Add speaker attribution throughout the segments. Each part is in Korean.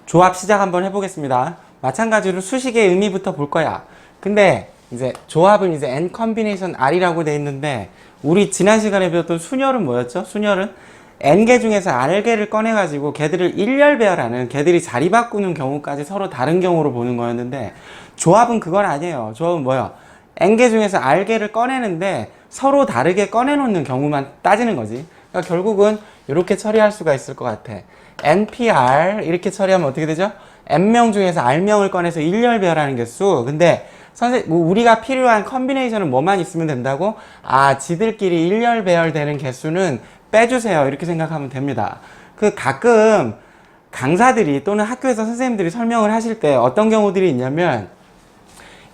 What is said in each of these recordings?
Speaker 1: 조합 시작 한번 해보겠습니다. 마찬가지로 수식의 의미부터 볼 거야. 근데 이제 조합은 이제 n combination r이라고 돼 있는데, 우리 지난 시간에 배웠던 순열은 뭐였죠? 순열은 n개 중에서 r개를 꺼내가지고 걔들을 일렬 배열하는, 걔들이 자리 바꾸는 경우까지 서로 다른 경우로 보는 거였는데, 조합은 그건 아니에요. 조합은 뭐야? n개 중에서 r개를 꺼내는데 서로 다르게 꺼내놓는 경우만 따지는 거지. 그러니까 결국은 이렇게 처리할 수가 있을 것 같아. npr 이렇게 처리하면 어떻게 되죠? n명 중에서 r명을 꺼내서 일렬 배열하는 개수. 근데 우리가 필요한 컨비네이션은 뭐만 있으면 된다고? 아, 지들끼리 일렬 배열되는 개수는 빼주세요. 이렇게 생각하면 됩니다. 가끔 강사들이 또는 학교에서 선생님들이 설명을 하실 때 어떤 경우들이 있냐면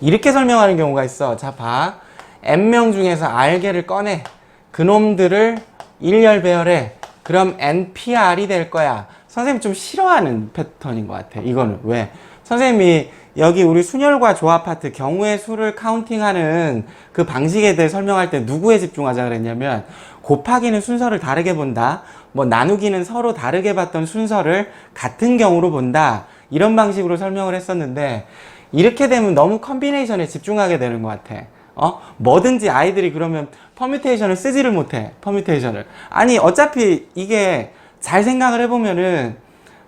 Speaker 1: 이렇게 설명하는 경우가 있어. 자, 봐. n명 중에서 r개를 꺼내. 그놈들을 일렬 배열해. 그럼 npr이 될 거야. 선생님 좀 싫어하는 패턴인 것 같아. 이거는 왜? 선생님이 여기 우리 순열과 조합 파트 경우의 수를 카운팅하는 그 방식에 대해 설명할 때 누구에 집중하자 그랬냐면, 곱하기는 순서를 다르게 본다, 뭐 나누기는 서로 다르게 봤던 순서를 같은 경우로 본다, 이런 방식으로 설명을 했었는데, 이렇게 되면 너무 컨비네이션에 집중하게 되는 것 같아. 뭐든지 아이들이 그러면 퍼뮤테이션을 쓰지를 못해. 퍼뮤테이션을. 아니, 어차피 이게 잘 생각을 해보면은,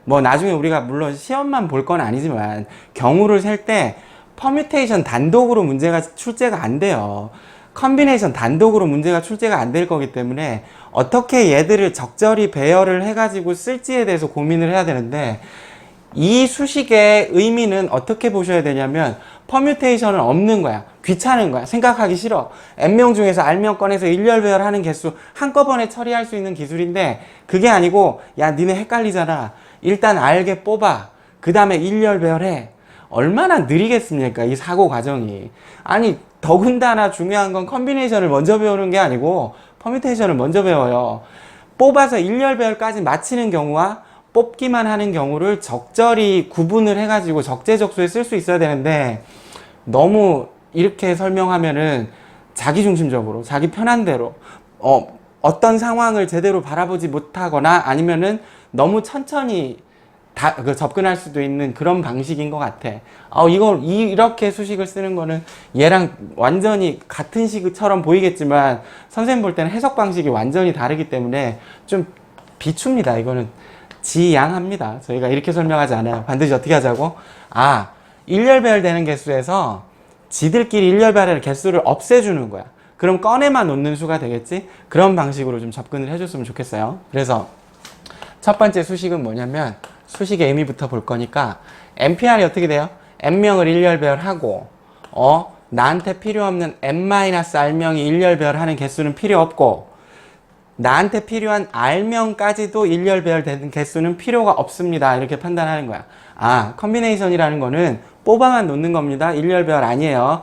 Speaker 1: 뭐 나중에 우리가 물론 시험만 볼 건 아니지만 경우를 셀 때 퍼뮤테이션 단독으로 문제가 출제가 안 돼요. 컨비네이션 단독으로 문제가 출제가 안 될 거기 때문에 어떻게 얘들을 적절히 배열을 해가지고 쓸지에 대해서 고민을 해야 되는데, 이 수식의 의미는 어떻게 보셔야 되냐면, 퍼뮤테이션은 없는 거야. 귀찮은 거야. 생각하기 싫어. n명 중에서 r명 꺼내서 일렬 배열하는 개수 한꺼번에 처리할 수 있는 기술인데, 그게 아니고, 야, 니네 헷갈리잖아. 일단 r개 뽑아. 그 다음에 일렬 배열해. 얼마나 느리겠습니까? 이 사고 과정이. 아니, 더군다나 중요한 건 컨비네이션을 먼저 배우는 게 아니고 퍼뮤테이션을 먼저 배워요. 뽑아서 일렬 배열까지 마치는 경우와 뽑기만 하는 경우를 적절히 구분을 해가지고 적재적소에 쓸 수 있어야 되는데, 너무 이렇게 설명하면은 자기중심적으로, 자기 편한 대로, 어떤 상황을 제대로 바라보지 못하거나 아니면은 너무 천천히 접근할 수도 있는 그런 방식인 것 같아. 이렇게 수식을 쓰는 거는 얘랑 완전히 같은 식처럼 보이겠지만 선생님 볼 때는 해석 방식이 완전히 다르기 때문에 좀 비춥니다. 이거는 지양합니다. 저희가 이렇게 설명하지 않아요. 반드시 어떻게 하자고? 일렬 배열되는 개수에서 지들끼리 일렬 배열의 개수를 없애주는 거야. 그럼 꺼내만 놓는 수가 되겠지? 그런 방식으로 좀 접근을 해줬으면 좋겠어요. 그래서 첫 번째 수식은 뭐냐면, 수식의 의미부터 볼 거니까, npr이 어떻게 돼요? n명을 일렬 배열하고, 나한테 필요 없는 n-r명이 일렬 배열하는 개수는 필요 없고, 나한테 필요한 r명까지도 일렬 배열되는 개수는 필요가 없습니다. 이렇게 판단하는 거야. 컨비네이션이라는 거는 뽑아만 놓는 겁니다. 일렬 배열 아니에요.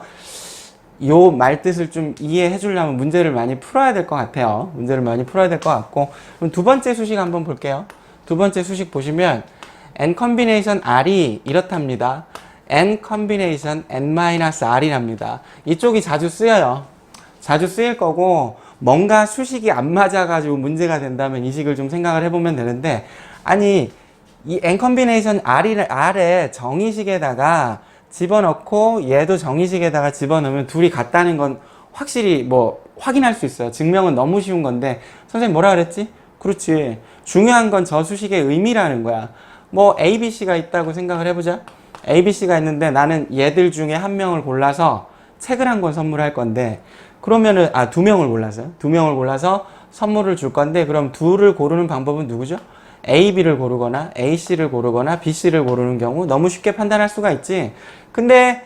Speaker 1: 요 말뜻을 좀 이해해 주려면 문제를 많이 풀어야 될 것 같아요. 문제를 많이 풀어야 될 것 같고, 그럼 두 번째 수식 한번 볼게요. 두 번째 수식 보시면 n combination r이 이렇답니다. n combination n-r이랍니다. 이쪽이 자주 쓰여요. 자주 쓰일 거고, 뭔가 수식이 안 맞아가지고 문제가 된다면 이 식을 좀 생각을 해보면 되는데, 아니, 이 n combination r의 정의식에다가 집어넣고 얘도 정의식에다가 집어넣으면 둘이 같다는 건 확실히 뭐 확인할 수 있어요. 증명은 너무 쉬운 건데, 선생님 뭐라 그랬지? 그렇지. 중요한 건 저 수식의 의미라는 거야. 뭐 A, B, C가 있다고 생각을 해보자. A, B, C가 있는데 나는 얘들 중에 한 명을 골라서 책을 한 권 선물할 건데, 그러면은 두 명을 골라서요. 두 명을 골라서 선물을 줄 건데, 그럼 둘을 고르는 방법은 누구죠? A, B를 고르거나 A, C를 고르거나 B, C를 고르는 경우 너무 쉽게 판단할 수가 있지. 근데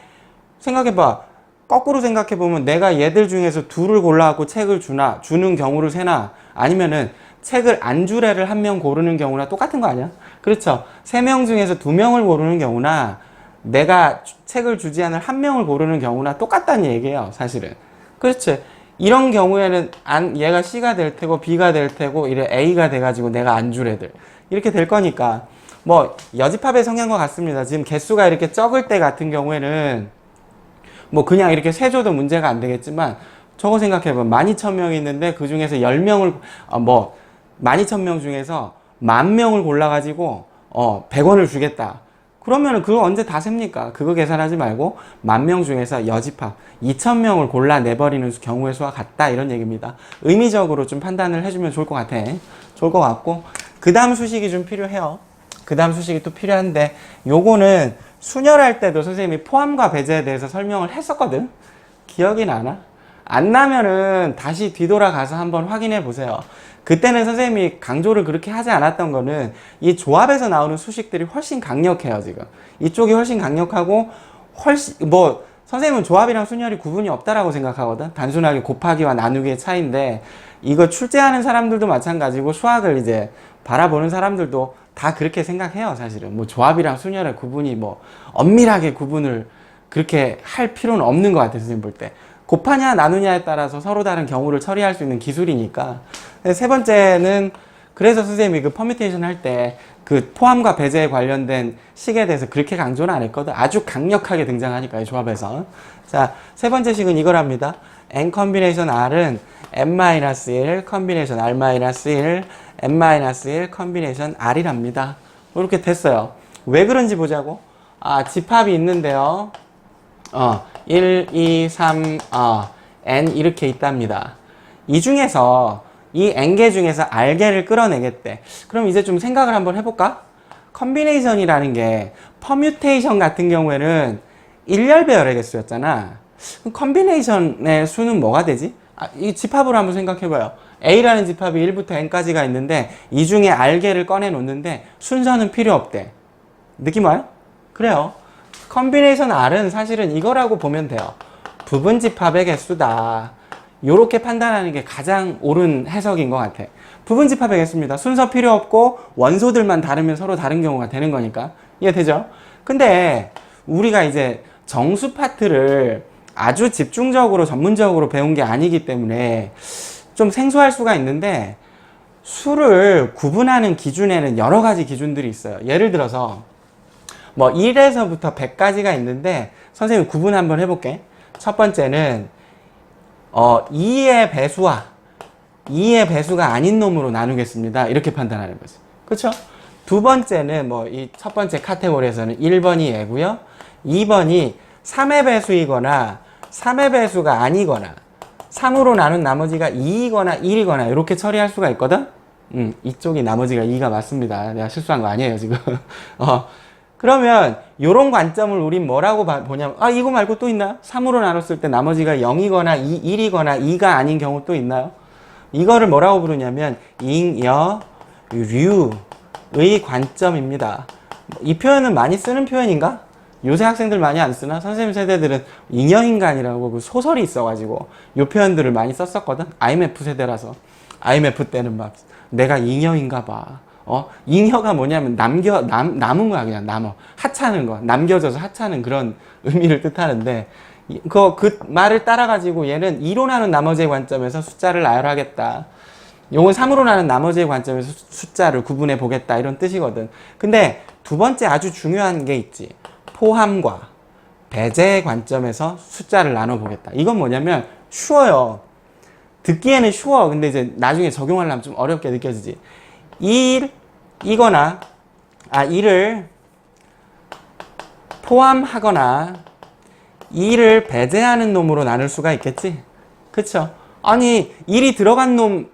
Speaker 1: 생각해봐. 거꾸로 생각해보면 내가 얘들 중에서 둘을 골라갖고 책을 주는 경우를 세나, 아니면은 책을 안 주래를 한 명 고르는 경우나 똑같은 거 아니야? 그렇죠. 세 명 중에서 두 명을 고르는 경우나 내가 책을 주지 않을 한 명을 고르는 경우나 똑같다는 얘기예요, 사실은. 그렇지. 이런 경우에는 얘가 C가 될 테고 B가 될 테고 이래 A가 돼가지고 내가 안 주래들 이렇게 될 거니까, 뭐 여집합의 성향과 같습니다. 지금 개수가 이렇게 적을 때 같은 경우에는 뭐 그냥 이렇게 세줘도 문제가 안 되겠지만, 저거 생각해봐. 12,000명이 있는데 그 중에서 10명을 12,000명 중에서 10,000명을 골라가지고 100원을 주겠다. 그러면 그거 언제 다 셉니까? 그거 계산하지 말고 10,000명 중에서 여집합 2,000명을 골라내버리는 경우의 수와 같다 이런 얘기입니다. 의미적으로 좀 판단을 해주면 좋을 것 같아. 좋을 것 같고 그 다음 수식이 좀 필요해요. 그 다음 수식이 또 필요한데 요거는 순열할 때도 선생님이 포함과 배제에 대해서 설명을 했었거든. 기억이 나나? 안 나면은 다시 뒤돌아가서 한번 확인해 보세요. 그때는 선생님이 강조를 그렇게 하지 않았던 거는 이 조합에서 나오는 수식들이 훨씬 강력해요, 지금. 이쪽이 훨씬 강력하고 훨씬 선생님은 조합이랑 순열이 구분이 없다라고 생각하거든. 단순하게 곱하기와 나누기의 차이인데 이거 출제하는 사람들도 마찬가지고 수학을 이제 바라보는 사람들도 다 그렇게 생각해요, 사실은. 조합이랑 순열의 구분이 엄밀하게 구분을 그렇게 할 필요는 없는 것 같아요, 선생님 볼 때. 곱하냐 나누냐에 따라서 서로 다른 경우를 처리할 수 있는 기술이니까. 세 번째는 그래서 선생님이 그 퍼뮤테이션 할 때 그 포함과 배제에 관련된 식에 대해서 그렇게 강조는 안 했거든. 아주 강력하게 등장하니까 이 조합에서. 자, 세 번째 식은 이거랍니다. n 컨비네이션 r은 n-1 컨비네이션 r-1 n-1 컨비네이션 r이랍니다. 이렇게 됐어요. 왜 그런지 보자고. 집합이 있는데요. 1, 2, 3, n 이렇게 있답니다. 이 중에서 이 n개 중에서 r개를 끌어내겠대. 그럼 이제 좀 생각을 한번 해볼까? 컨비네이션이라는 게 퍼뮤테이션 같은 경우에는 일렬배열의 개수였잖아. 그럼 컨비네이션의 수는 뭐가 되지? 이 집합으로 한번 생각해봐요. A라는 집합이 1부터 n까지가 있는데 이 중에 r개를 꺼내 놓는데 순서는 필요 없대. 느낌 와요? 그래요. 컨비네이션 R은 사실은 이거라고 보면 돼요. 부분 집합의 개수다. 요렇게 판단하는 게 가장 옳은 해석인 것 같아. 부분 집합의 개수입니다. 순서 필요 없고 원소들만 다르면 서로 다른 경우가 되는 거니까. 이해되죠? 근데 우리가 이제 정수 파트를 아주 집중적으로 전문적으로 배운 게 아니기 때문에 좀 생소할 수가 있는데 수를 구분하는 기준에는 여러 가지 기준들이 있어요. 예를 들어서 1에서부터 100까지가 있는데 선생님 구분 한번 해볼게. 첫 번째는 2의 배수와 2의 배수가 아닌 놈으로 나누겠습니다. 이렇게 판단하는 거지. 그렇죠? 두 번째는 이 첫 번째 카테고리에서는 1번이 얘고요. 2번이 3의 배수이거나 3의 배수가 아니거나 3으로 나눈 나머지가 2이거나 1이거나 이렇게 처리할 수가 있거든. 이쪽이 나머지가 2가 맞습니다. 내가 실수한 거 아니에요, 지금. 그러면 요런 관점을 우린 뭐라고 보냐면 이거 말고 또 있나요? 3으로 나눴을 때 나머지가 0이거나 1이거나 2가 아닌 경우 또 있나요? 이거를 뭐라고 부르냐면 잉여류의 관점입니다. 이 표현은 많이 쓰는 표현인가? 요새 학생들 많이 안 쓰나? 선생님 세대들은 잉여인간이라고 그 소설이 있어가지고 요 표현들을 많이 썼었거든. IMF 세대라서. IMF 때는 막 내가 잉여인가 봐. 잉여가 뭐냐면 남은 거야, 그냥 하찮은 거. 남겨져서 하찮은 그런 의미를 뜻하는데, 그 말을 따라가지고 얘는 2로 나눈 나머지의 관점에서 숫자를 나열하겠다. 요건 3으로 나눈 나머지의 관점에서 숫자를 구분해 보겠다. 이런 뜻이거든. 근데 두 번째 아주 중요한 게 있지. 포함과 배제의 관점에서 숫자를 나눠 보겠다. 이건 뭐냐면 쉬워요. 듣기에는 쉬워. 근데 이제 나중에 적용하려면 좀 어렵게 느껴지지. 1을 포함하거나 2를 배제하는 놈으로 나눌 수가 있겠지? 그쵸? 아니 1이 들어간 놈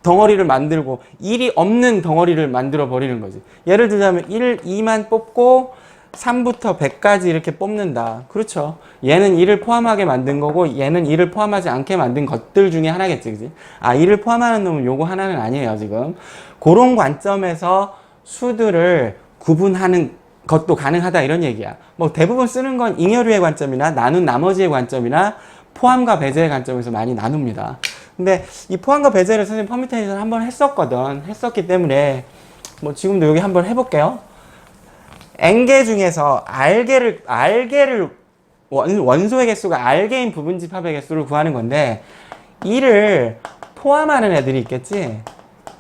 Speaker 1: 덩어리를 만들고 1이 없는 덩어리를 만들어 버리는 거지. 예를 들자면 1, 2만 뽑고 3부터 100까지 이렇게 뽑는다. 그렇죠? 얘는 2를 포함하게 만든 거고 얘는 2를 포함하지 않게 만든 것들 중에 하나겠지. 그치? 2를 포함하는 놈은 요거 하나는 아니에요, 지금. 그런 관점에서 수들을 구분하는 것도 가능하다 이런 얘기야. 대부분 쓰는 건 잉여류의 관점이나 나눈 나머지의 관점이나 포함과 배제의 관점에서 많이 나눕니다. 근데 이 포함과 배제를 선생님 퍼뮤테이션 한번 했었기 때문에 지금도 여기 한번 해볼게요. n개 중에서 r개를 원소의 개수가 r개인 부분 집합의 개수를 구하는 건데 2를 포함하는 애들이 있겠지.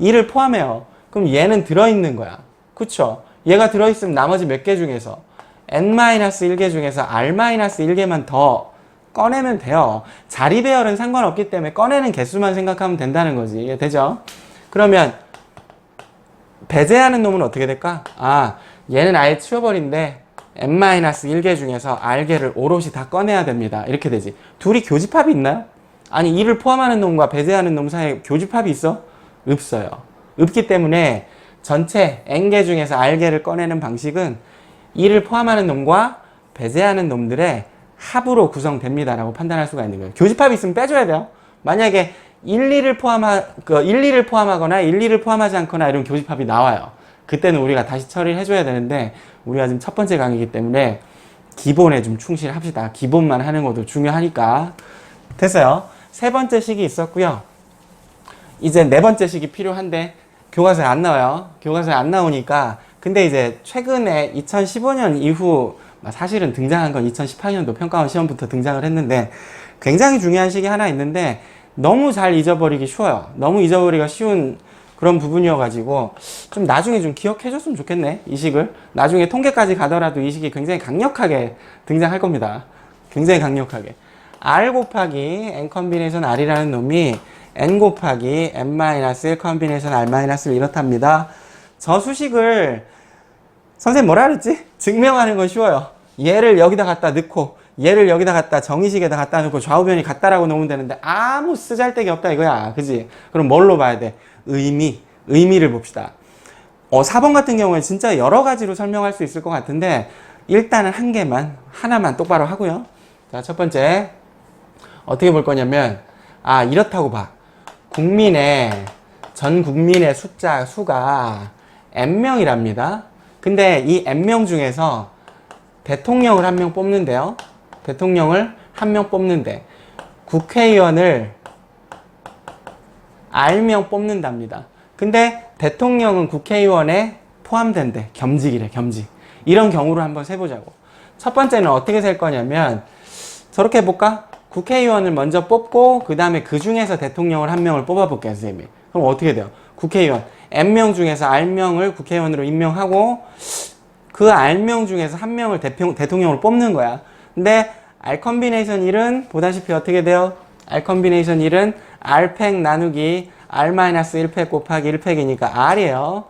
Speaker 1: 2를 포함해요. 그럼 얘는 들어있는 거야. 그쵸? 얘가 들어있으면 나머지 몇 개 중에서 n-1개 중에서 r-1개만 더 꺼내면 돼요. 자리 배열은 상관없기 때문에 꺼내는 개수만 생각하면 된다는 거지. 되죠? 그러면 배제하는 놈은 어떻게 될까? 아, 얘는 아예 치워버린데 n-1개 중에서 r개를 오롯이 다 꺼내야 됩니다. 이렇게 되지. 둘이 교집합이 있나요? 아니, 2를 포함하는 놈과 배제하는 놈 사이에 교집합이 있어? 없어요. 없기 때문에 전체 n개 중에서 r개를 꺼내는 방식은 2를 포함하는 놈과 배제하는 놈들의 합으로 구성됩니다라고 판단할 수가 있는 거예요. 교집합이 있으면 빼줘야 돼요. 만약에 1, 2를 포함하거나 1, 2를 포함하지 않거나 이런 교집합이 나와요. 그때는 우리가 다시 처리를 해줘야 되는데 우리가 지금 첫 번째 강의이기 때문에 기본에 좀 충실합시다. 기본만 하는 것도 중요하니까. 됐어요. 세 번째 식이 있었고요. 이제 네 번째 식이 필요한데 교과서에 안 나와요. 교과서에 안 나오니까. 근데 이제 최근에 2015년 이후 사실은 등장한 건 2018년도 평가원 시험부터 등장을 했는데 굉장히 중요한 식이 하나 있는데 너무 잘 잊어버리기 쉬워요. 너무 잊어버리기가 쉬운 그런 부분이어가지고 좀 나중에 좀 기억해줬으면 좋겠네. 이 식을. 나중에 통계까지 가더라도 이 식이 굉장히 강력하게 등장할 겁니다. 굉장히 강력하게. R 곱하기 N 컨비네이션 R이라는 놈이 N 곱하기 N-1 컨비네이션 R-1 이렇답니다. 저 수식을 선생님 뭐라 그랬지? 증명하는 건 쉬워요. 얘를 여기다 갖다 넣고 얘를 여기다 갖다 정의식에다 갖다 놓고 좌우변이 같다라고 놓으면 되는데 아무 쓰잘데기 없다 이거야. 그지? 그럼 뭘로 봐야 돼? 의미를 봅시다. 4번 같은 경우에 진짜 여러 가지로 설명할 수 있을 것 같은데 일단은 하나만 똑바로 하고요. 자, 첫 번째 어떻게 볼 거냐면 이렇다고 봐. 전 국민의 수가 n명이랍니다. 근데 이 n명 중에서 대통령을 한 명 뽑는데요. 대통령을 한 명 뽑는데 국회의원을 R명 뽑는답니다. 근데 대통령은 국회의원에 포함된대. 겸직이래, 겸직. 이런 경우를 한번 세보자고. 첫 번째는 어떻게 셀 거냐면 저렇게 해볼까? 국회의원을 먼저 뽑고 그 다음에 그 중에서 대통령을 한 명을 뽑아볼게요, 선생님이. 그럼 어떻게 돼요? 국회의원 N명 중에서 R명을 국회의원으로 임명하고 그 R명 중에서 한 명을 대통령으로 뽑는 거야. 근데 R 컨비네이션 1은 보다시피 어떻게 돼요? R 컨비네이션 1은 R팩 나누기 R-1팩 곱하기 1팩이니까 R이에요.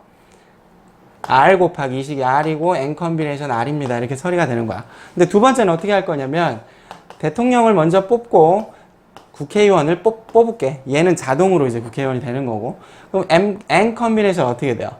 Speaker 1: R 곱하기 이 식이 R이고 N 컨비네이션 R입니다. 이렇게 처리가 되는 거야. 근데 두 번째는 어떻게 할 거냐면 대통령을 먼저 뽑고 국회의원을 뽑을게. 얘는 자동으로 이제 국회의원이 되는 거고. 그럼 N 컨비네이션 어떻게 돼요?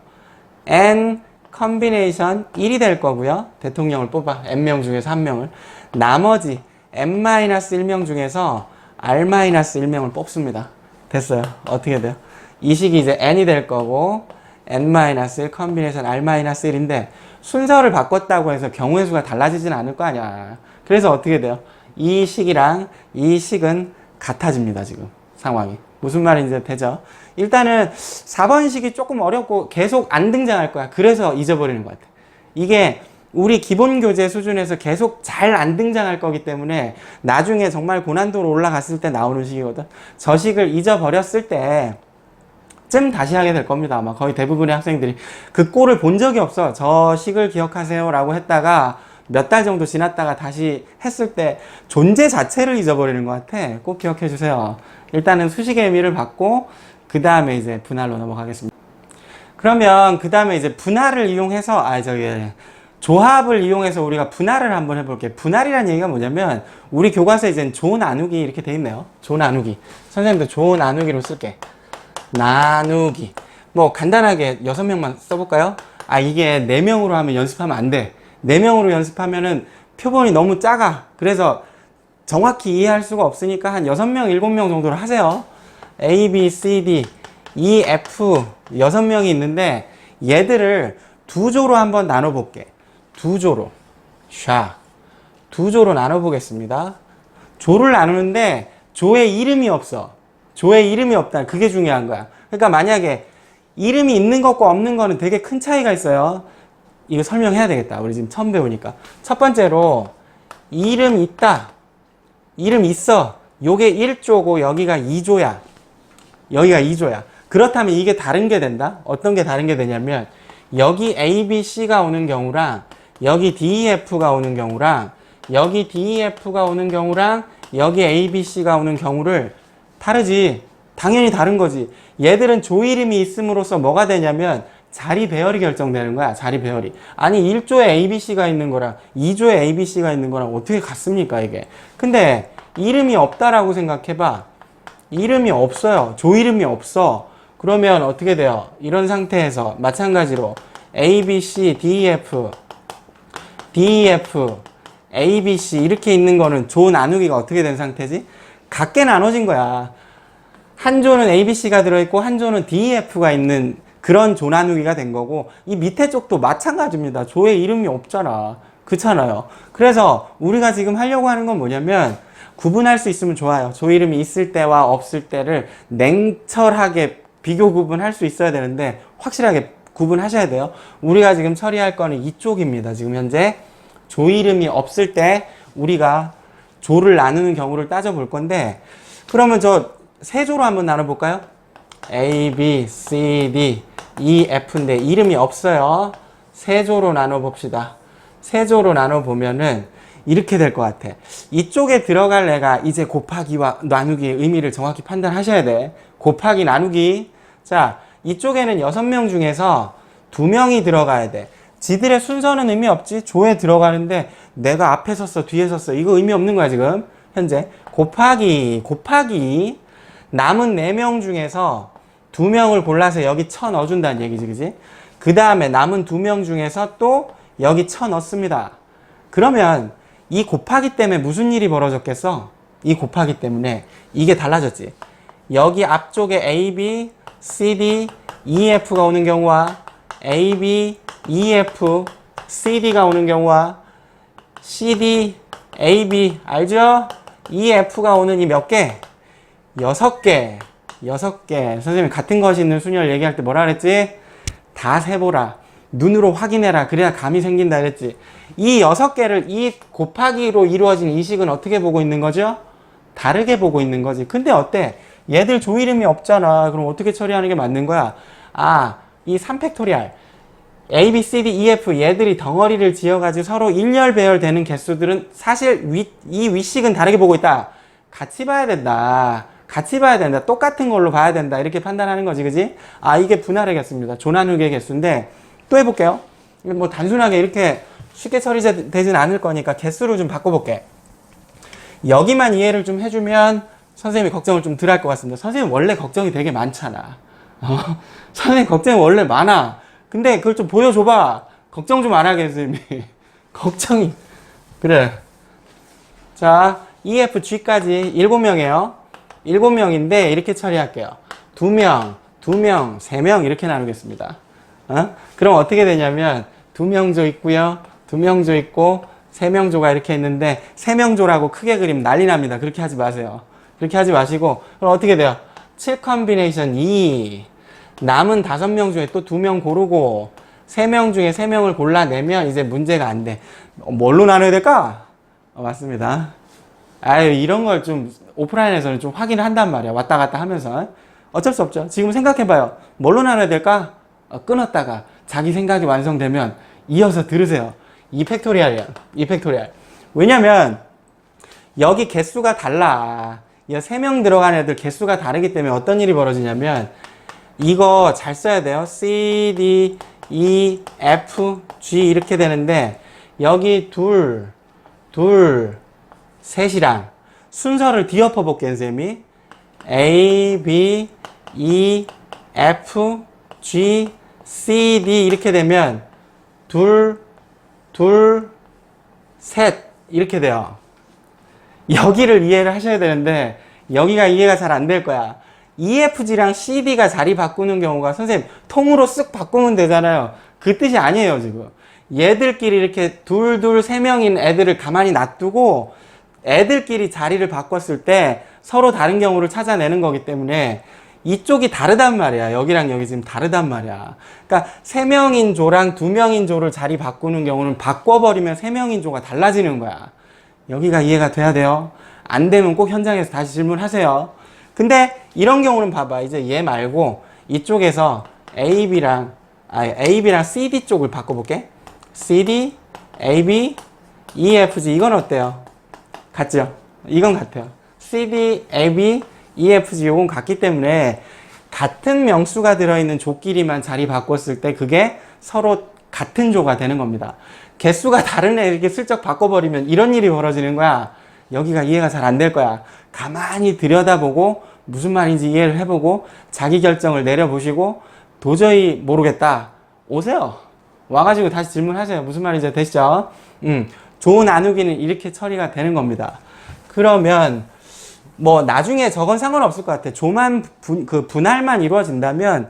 Speaker 1: N 컨비네이션 1이 될 거고요. 대통령을 뽑아. N명 중에서 한 명을. 나머지 N-1명 중에서 R-1명을 뽑습니다. 됐어요. 어떻게 돼요? 이 식이 이제 N이 될 거고 N-1 컨비네이션 R-1인데 순서를 바꿨다고 해서 경우의 수가 달라지진 않을 거 아니야. 그래서 어떻게 돼요? 이 식이랑 이 식은 같아집니다. 지금 상황이. 무슨 말인지 되죠? 일단은 4번 식이 조금 어렵고 계속 안 등장할 거야. 그래서 잊어버리는 것 같아. 이게 우리 기본 교재 수준에서 계속 잘 안 등장할 거기 때문에 나중에 정말 고난도로 올라갔을 때 나오는 식이거든. 저 식을 잊어버렸을 때쯤 다시 하게 될 겁니다. 아마 거의 대부분의 학생들이 그 꼴을 본 적이 없어. 저 식을 기억하세요 라고 했다가 몇 달 정도 지났다가 다시 했을 때 존재 자체를 잊어버리는 것 같아. 꼭 기억해 주세요. 일단은 수식의 의미를 받고 그 다음에 이제 분할로 넘어가겠습니다. 그러면 그 다음에 이제 분할을 이용해서 조합을 이용해서 우리가 분할을 한번 해볼게요. 분할이라는 얘기가 뭐냐면 우리 교과서에 이제 조 나누기 이렇게 돼 있네요. 조 나누기. 선생님도 조 나누기로 쓸게. 나누기. 뭐 간단하게 6명만 써볼까요? 이게 4명으로 하면 연습하면 안 돼. 4명으로 연습하면은 표본이 너무 작아. 그래서 정확히 이해할 수가 없으니까 한 6명, 7명 정도로 하세요. A, B, C, D, E, F 6명이 있는데 얘들을 두 조로 한번 나눠볼게. 두 조로. 두 조로 나눠보겠습니다. 조를 나누는데 조의 이름이 없어. 조의 이름이 없다. 그게 중요한 거야. 그러니까 만약에 이름이 있는 것과 없는 거는 되게 큰 차이가 있어요. 이거 설명해야 되겠다. 우리 지금 처음 배우니까. 첫 번째로 이름 있다. 이름 있어. 요게 1조고 여기가 2조야. 여기가 2조야. 그렇다면 이게 다른 게 된다. 어떤 게 다른 게 되냐면 여기 A, B, C가 오는 경우랑 여기 D, E, F가 오는 경우랑 여기 D, E, F가 오는 경우랑 여기 A, B, C가 오는 경우를 다르지. 당연히 다른 거지. 얘들은 조 이름이 있음으로써 뭐가 되냐면 자리 배열이 결정되는 거야. 자리 배열이. 아니 1조에 ABC가 있는 거랑 2조에 ABC가 있는 거랑 어떻게 같습니까 이게. 근데 이름이 없다라고 생각해봐. 이름이 없어요. 조 이름이 없어. 그러면 어떻게 돼요? 이런 상태에서 마찬가지로 ABC, DEF, DEF, ABC 이렇게 있는 거는 조 나누기가 어떻게 된 상태지? 같게 나눠진 거야. 한 조는 ABC가 들어있고 한 조는 DEF가 있는 그런 조 나누기가 된 거고, 이 밑에 쪽도 마찬가지입니다. 조에 이름이 없잖아. 그렇잖아요. 그래서 우리가 지금 하려고 하는 건 뭐냐면 구분할 수 있으면 좋아요. 조 이름이 있을 때와 없을 때를 냉철하게 비교 구분할 수 있어야 되는데 확실하게 구분하셔야 돼요. 우리가 지금 처리할 거는 이쪽입니다. 지금 현재 조 이름이 없을 때 우리가 조를 나누는 경우를 따져볼 건데, 그러면 저 세 조로 한번 나눠볼까요? A, B, C, D, E, F인데 이름이 없어요. 세 조로 나눠봅시다. 세 조로 나눠보면은 이렇게 될 것 같아. 이쪽에 들어갈 애가 이제 곱하기와 나누기의 의미를 정확히 판단하셔야 돼. 곱하기, 나누기. 자, 이쪽에는 6명 중에서 2명이 들어가야 돼. 지들의 순서는 의미 없지. 조에 들어가는데 내가 앞에 섰어, 뒤에 섰어. 이거 의미 없는 거야, 지금. 현재. 곱하기. 남은 4명 중에서 2명을 골라서 여기 쳐 넣어준다는 얘기지, 그지? 그 다음에 남은 2명 중에서 또 여기 쳐 넣습니다. 그러면 이 곱하기 때문에 무슨 일이 벌어졌겠어? 이 곱하기 때문에 이게 달라졌지. 여기 앞쪽에 A, B, C, D, E, F가 오는 경우와 A, B, E, F, C, D가 오는 경우와 C, D, A, B, 알죠? E, F가 오는 이 몇 개? 6개. 선생님이 같은 것이 있는 순위를 얘기할 때 뭐라 그랬지? 다 세보라. 눈으로 확인해라. 그래야 감이 생긴다 그랬지. 이 6개를 이 곱하기로 이루어진 이 식은 어떻게 보고 있는 거죠? 다르게 보고 있는 거지. 근데 어때? 얘들 조 이름이 없잖아. 그럼 어떻게 처리하는 게 맞는 거야? 아, 이 3팩토리알. A, B, C, D, E, F 얘들이 덩어리를 지어가지고 서로 일렬 배열되는 개수들은 사실 이 윗식은 다르게 보고 있다. 같이 봐야 된다. 똑같은 걸로 봐야 된다. 이렇게 판단하는 거지, 그지? 아, 이게 분할의 개수입니다. 조 나누기의 개수인데, 또 해볼게요. 뭐 단순하게 이렇게 쉽게 처리되진 않을 거니까 개수를 좀 바꿔볼게. 여기만 이해를 좀 해주면 선생님이 걱정을 좀 덜 할 것 같습니다. 선생님 원래 걱정이 되게 많잖아. 선생님 걱정이 원래 많아. 근데 그걸 좀 보여줘봐. 걱정 좀 안 하게, 선생님이. 걱정이. 그래. 자, EFG까지 7명이에요. 7명인데 이렇게 처리할게요. 2명, 3명 이렇게 나누겠습니다. 그럼 어떻게 되냐면 2명조 있고요. 2명조 있고 3명조가 이렇게 있는데 3명조라고 크게 그리면 난리 납니다. 그렇게 하지 마세요. 그렇게 하지 마시고, 그럼 어떻게 돼요? 7 컨비네이션 2. 남은 5명 중에 또 2명 고르고 3명 중에 3명을 골라내면 이제 문제가 안 돼. 뭘로 나눠야 될까? 맞습니다. 아유, 이런 걸 좀 오프라인에서는 좀 확인을 한단 말이야. 왔다 갔다 하면서. 어쩔 수 없죠. 지금 생각해봐요. 뭘로 나눠야 될까? 끊었다가 자기 생각이 완성되면 이어서 들으세요. 2팩토리알이야. 2팩토리알. 왜냐면 여기 개수가 달라. 이 3명 들어간 애들 개수가 다르기 때문에 어떤 일이 벌어지냐면 이거 잘 써야 돼요. C, D, E, F, G 이렇게 되는데 여기 셋이랑 순서를 뒤엎어 볼게요, 선생님이. A, B, E, F, G, C, D 이렇게 되면 셋 이렇게 돼요. 여기를 이해를 하셔야 되는데 여기가 이해가 잘 안 될 거야. EFG랑 CD가 자리 바꾸는 경우가 선생님 통으로 쓱 바꾸면 되잖아요. 그 뜻이 아니에요, 지금. 얘들끼리 이렇게 3명인 애들을 가만히 놔두고 애들끼리 자리를 바꿨을 때 서로 다른 경우를 찾아내는 거기 때문에 이쪽이 다르단 말이야. 여기랑 여기 지금 다르단 말이야. 그러니까 3명인 조랑 2명인 조를 자리 바꾸는 경우는 바꿔버리면 3명인 조가 달라지는 거야. 여기가 이해가 돼야 돼요. 안 되면 꼭 현장에서 다시 질문하세요. 근데 이런 경우는 봐봐. 이제 얘 말고 이쪽에서 AB랑 CD 쪽을 바꿔볼게. CD, AB, EFG 이건 어때요? 같죠? 이건 같아요. CD, AB, EFG 요건 같기 때문에 같은 명수가 들어있는 조끼리만 자리 바꿨을 때 그게 서로 같은 조가 되는 겁니다. 개수가 다른 애 이렇게 슬쩍 바꿔버리면 이런 일이 벌어지는 거야. 여기가 이해가 잘 안 될 거야. 가만히 들여다보고 무슨 말인지 이해를 해보고 자기 결정을 내려보시고 도저히 모르겠다. 오세요. 와가지고 다시 질문하세요. 무슨 말인지 되시죠? 조 나누기는 이렇게 처리가 되는 겁니다. 그러면 뭐 나중에 저건 상관없을 것 같아. 조만 분할만 이루어진다면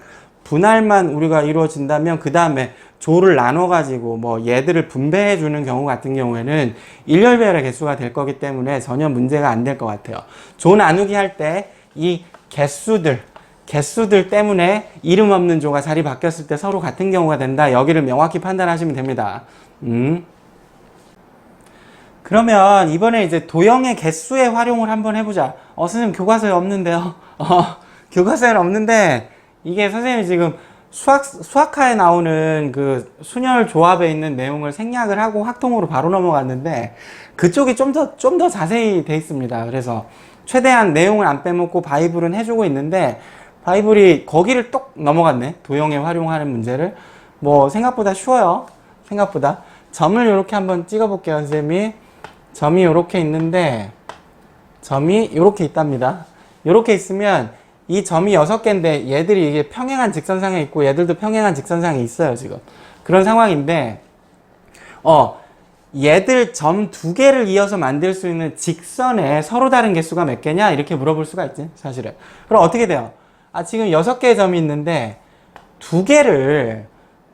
Speaker 1: 우리가 이루어진다면 그 다음에 조를 나눠가지고 뭐 얘들을 분배해 주는 경우 같은 경우에는 일렬배열의 개수가 될 거기 때문에 전혀 문제가 안 될 것 같아요. 조 나누기 할 때 이 개수들 때문에 이름 없는 조가 자리 바뀌었을 때 서로 같은 경우가 된다. 여기를 명확히 판단하시면 됩니다. 그러면 이번에 이제 도형의 개수의 활용을 한번 해보자. 선생님 교과서에 없는데요. 교과서에는 없는데 이게 선생님이 지금 수학화에 나오는 그 순열 조합에 있는 내용을 생략을 하고 확통으로 바로 넘어갔는데 그쪽이 좀 더 자세히 돼 있습니다. 그래서 최대한 내용을 안 빼먹고 바이블은 해주고 있는데 바이블이 거기를 똑 넘어갔네. 도형에 활용하는 문제를. 뭐 생각보다 쉬워요. 생각보다. 점을 이렇게 한번 찍어볼게요. 선생님이. 점이 이렇게 있는데 점이 이렇게 있답니다. 이렇게 있으면 이 점이 6개인데 얘들이 이게 평행한 직선상에 있고 얘들도 평행한 직선상에 있어요. 지금 그런 상황인데 얘들 점 2개를 이어서 만들 수 있는 직선에 서로 다른 개수가 몇 개냐 이렇게 물어볼 수가 있지 사실은. 그럼 어떻게 돼요? 지금 6개의 점이 있는데 2개를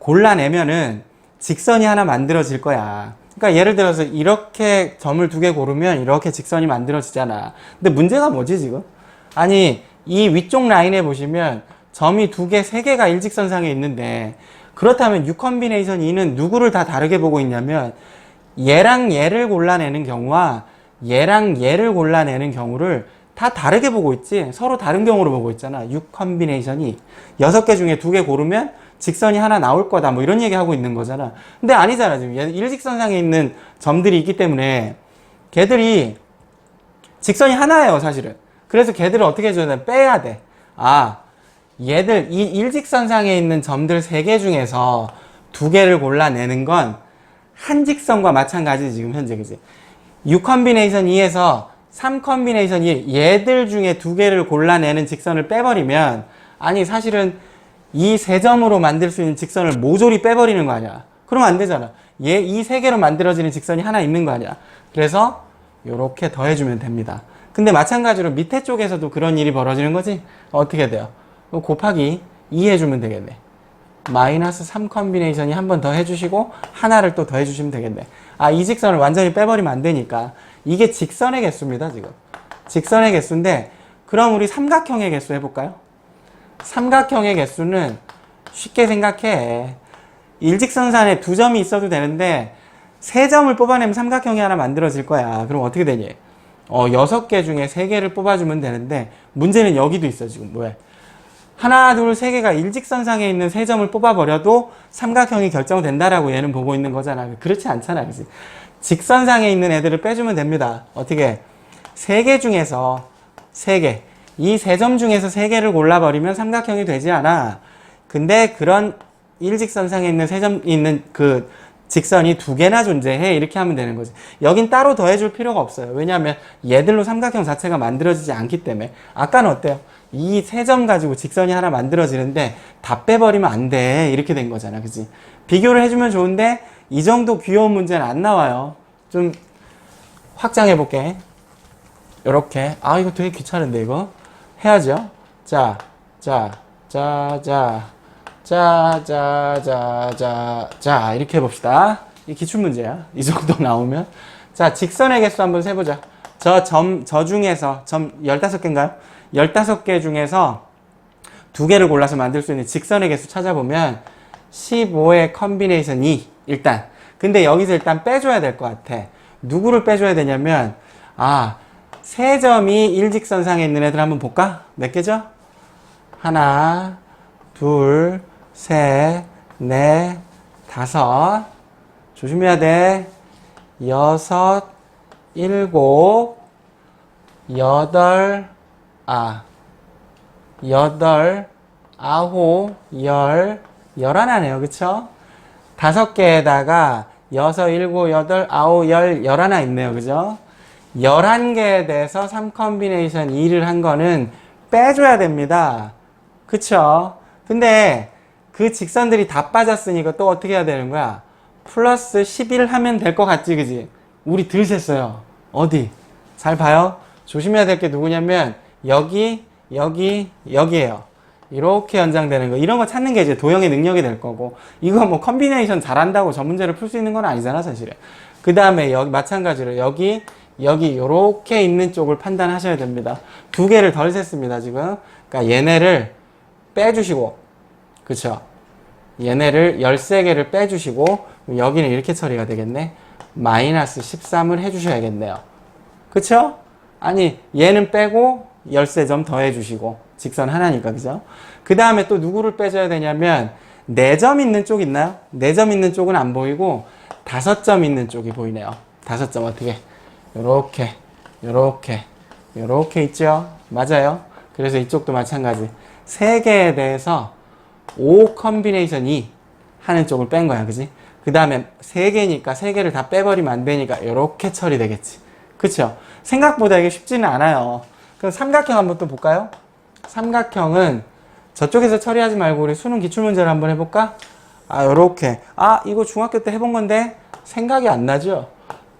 Speaker 1: 골라내면은 직선이 하나 만들어질 거야. 그러니까 예를 들어서 이렇게 점을 2개 고르면 이렇게 직선이 만들어지잖아. 근데 문제가 뭐지 지금? 아니 이 위쪽 라인에 보시면 점이 2개, 3개가 일직선상에 있는데 그렇다면 6컨비네이션 2는 누구를 다 다르게 보고 있냐면 얘랑 얘를 골라내는 경우와 얘랑 얘를 골라내는 경우를 다 다르게 보고 있지. 서로 다른 경우로 보고 있잖아. 6컨비네이션이 6개 중에 2개 고르면 직선이 하나 나올 거다. 뭐 이런 얘기 하고 있는 거잖아. 근데 아니잖아. 지금 일직선상에 있는 점들이 있기 때문에 걔들이 직선이 하나예요. 사실은. 그래서 걔들을 어떻게 해줘야 돼? 빼야 돼. 얘들 이 일직선상에 있는 점들 3개 중에서 2개를 골라내는 건 한 직선과 마찬가지 지금 현재 그지? 6컨비네이션 2에서 3컨비네이션 1 얘들 중에 2개를 골라내는 직선을 빼버리면 아니 사실은 이 3점으로 만들 수 있는 직선을 모조리 빼버리는 거 아니야. 그러면 안 되잖아. 이 3개로 만들어지는 직선이 하나 있는 거 아니야. 그래서 요렇게 더해주면 됩니다. 근데 마찬가지로 밑에 쪽에서도 그런 일이 벌어지는 거지. 어떻게 돼요? 곱하기 2 해주면 되겠네. 마이너스 3 컨비네이션이 한 번 더 해주시고 하나를 또 더 해주시면 되겠네. 이 직선을 완전히 빼버리면 안 되니까. 이게 직선의 개수입니다. 지금 직선의 개수인데 그럼 우리 삼각형의 개수 해볼까요? 삼각형의 개수는 쉽게 생각해. 일직선상에 2점이 있어도 되는데 3점을 뽑아내면 삼각형이 하나 만들어질 거야. 그럼 어떻게 되니? 6개 중에 3개를 뽑아주면 되는데 문제는 여기도 있어. 지금 왜? 하나, 둘, 3개가 일직선상에 있는 3점을 뽑아버려도 삼각형이 결정된다라고 얘는 보고 있는 거잖아. 그렇지 않잖아. 그치? 직선상에 있는 애들을 빼주면 됩니다. 어떻게? 3개 중에서 3개. 이 3점 중에서 3개를 골라버리면 삼각형이 되지 않아. 근데 그런 일직선상에 있는 3점 있는 그 직선이 2개나 존재해. 이렇게 하면 되는 거지. 여긴 따로 더해줄 필요가 없어요. 왜냐하면 얘들로 삼각형 자체가 만들어지지 않기 때문에. 아까는 어때요? 이 3점 가지고 직선이 하나 만들어지는데 다 빼버리면 안 돼. 이렇게 된 거잖아. 그치? 비교를 해주면 좋은데 이 정도 귀여운 문제는 안 나와요. 좀 확장해 볼게. 요렇게. 이거 되게 귀찮은데 이거. 해야죠. 자, 이렇게 해봅시다. 이 기출문제야. 이 정도 나오면. 자, 직선의 개수 한번 세보자. 저 중에서, 점 15개인가요? 15개 중에서 2개를 골라서 만들 수 있는 직선의 개수 찾아보면 15의 컨비네이션 2. 일단. 근데 여기서 일단 빼줘야 될 것 같아. 누구를 빼줘야 되냐면, 3점이 일직선상에 있는 애들 한번 볼까? 몇 개죠? 하나, 둘, 셋, 넷, 5. 조심해야 돼. 6, 7, 8, 8, 아홉, 열, 열하나네요. 그쵸? 5개에다가 6, 7, 8, 9, 10, 11 있네요. 그죠? 11개에 대해서 3컨비네이션 2를 한 거는 빼줘야 됩니다. 그쵸? 근데 그 직선들이 다 빠졌으니까 또 어떻게 해야 되는 거야? 플러스 11 하면 될 것 같지, 그지? 우리 덜 셌어요. 어디? 잘 봐요. 조심해야 될 게 누구냐면 여기, 여기, 여기에요. 이렇게 연장되는 거. 이런 거 찾는 게 이제 도형의 능력이 될 거고, 이거 뭐 컨비네이션 잘한다고 저 문제를 풀 수 있는 건 아니잖아, 사실은. 그 다음에 여기 마찬가지로 여기, 여기 요렇게 있는 쪽을 판단하셔야 됩니다. 2개를 덜 셌습니다, 지금. 그러니까 얘네를 빼주시고, 그쵸? 얘네를 13개를 빼주시고, 여기는 이렇게 처리가 되겠네. 마이너스 13을 해주셔야겠네요. 그쵸? 아니, 얘는 빼고 13점 더 해주시고, 직선 하나니까, 그죠? 그 다음에 또 누구를 빼줘야 되냐면, 4점 있는 쪽 있나요? 4점 있는 쪽은 안 보이고, 5점 있는 쪽이 보이네요. 5점 어떻게? 요렇게, 요렇게, 요렇게 있죠? 맞아요? 그래서 이쪽도 마찬가지. 3개에 대해서 5 컨비네이션 2 하는 쪽을 뺀 거야, 그지? 그 다음에 3개니까 3개를 다 빼버리면 안 되니까 요렇게 처리되겠지. 그쵸? 생각보다 이게 쉽지는 않아요. 그럼 삼각형 한번 또 볼까요? 삼각형은 저쪽에서 처리하지 말고 우리 수능 기출문제를 한번 해볼까? 아, 요렇게. 아, 이거 중학교 때 해본 건데 생각이 안 나죠?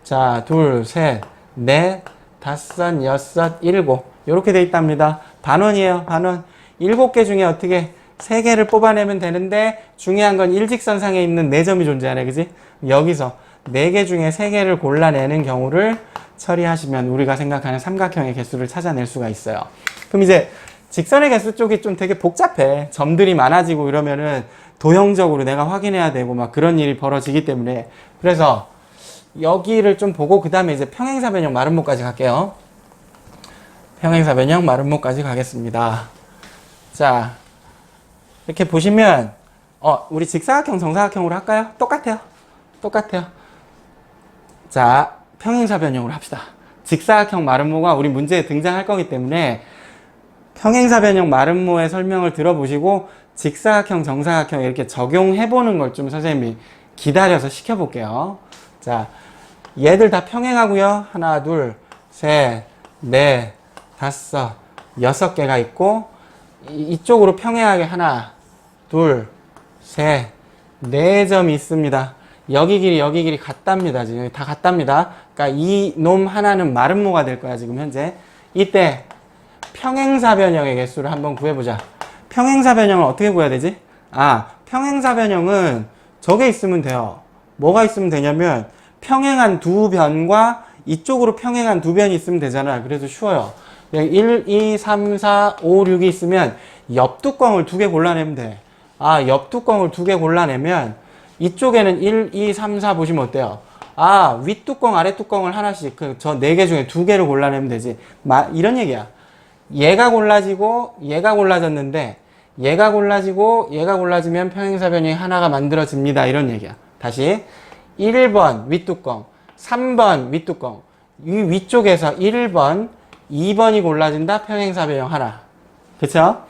Speaker 1: 자, 둘, 셋, 넷, 다섯, 여섯, 일곱. 요렇게 돼 있답니다. 반원이에요, 반원. 7개 중에 어떻게 3개를 뽑아내면 되는데 중요한 건 일직선상에 있는 4점이 존재하네, 그지? 여기서 4개 중에 3개를 골라내는 경우를 처리하시면 우리가 생각하는 삼각형의 개수를 찾아낼 수가 있어요. 그럼 이제 직선의 개수 쪽이 좀 되게 복잡해. 점들이 많아지고 이러면은 도형적으로 내가 확인해야 되고 막 그런 일이 벌어지기 때문에, 그래서 여기를 좀 보고 그 다음에 이제 평행사 변형 마름모까지 갈게요. 평행사 변형 마름모까지 가겠습니다. 자, 이렇게 보시면 우리 직사각형 정사각형으로 할까요? 똑같아요. 똑같아요. 자, 평행사 변형으로 합시다. 직사각형 마름모가 우리 문제에 등장할 거기 때문에 평행사 변형 마름모의 설명을 들어보시고 직사각형 정사각형 이렇게 적용해 보는 걸 좀 선생님이 기다려서 시켜볼게요. 자, 얘들 다 평행하고요. 하나, 둘, 셋, 넷, 다섯, 6개가 있고, 이쪽으로 평행하게 하나, 둘, 셋, 4점이 있습니다. 여기 길이 같답니다. 지금 다 같답니다. 그러니까 이 놈 하나는 마름모가 될 거야, 지금 현재. 이때 평행사 변형의 개수를 한번 구해보자. 평행사 변형을 어떻게 구해야 되지? 아, 평행사 변형은 저게 있으면 돼요. 뭐가 있으면 되냐면 평행한 두 변과 이쪽으로 평행한 두 변이 있으면 되잖아. 그래서 쉬워요. 1, 2, 3, 4, 5, 6이 있으면 옆뚜껑을 2개 골라내면 돼. 아, 옆뚜껑을 2개 골라내면 이쪽에는 1, 2, 3, 4 보시면 어때요? 아, 윗뚜껑, 아랫뚜껑을 하나씩 저 4개 중에 2개를 골라내면 되지. 이런 얘기야. 얘가 골라지고 얘가 골라졌는데 얘가 골라지고 얘가 골라지면 평행사 변형이 하나가 만들어집니다. 이런 얘기야. 다시 1번 윗뚜껑, 3번 윗뚜껑, 이 위쪽에서 1번, 2번이 골라진다. 평행사 변형 하나. 그쵸?